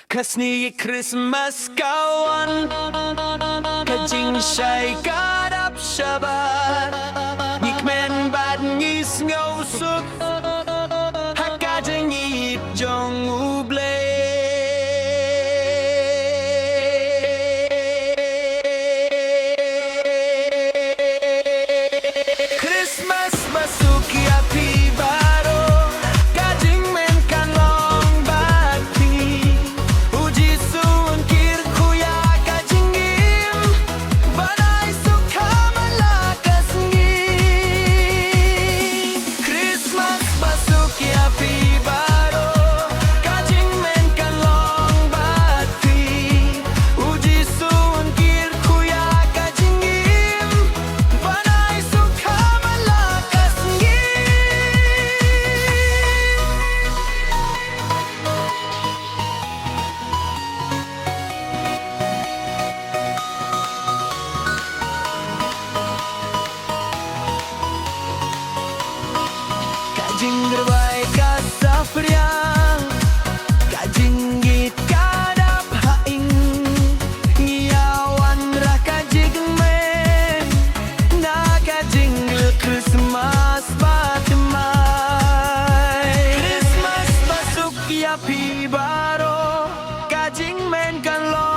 Kasni khrismas kawan Kajing syai kadap syabat Ngikmen bad ngis ngausuk Hakajing ngip jong uble Christmas masuk ya baru Kajing men kan long bakti Uji sungkir kuya kajing im Badai suka malakas ngim Christmas masuk ya baru Kajing men kan long bakti Uji sungkir kuya kajing im Badai suka malakas ngim Kajing gerbai kasafriang Kajing git kadap haing Ngiawan rah kajing men Na kajing gel Christmas batemai Christmas masuk ya pi baro Kajing men kan lo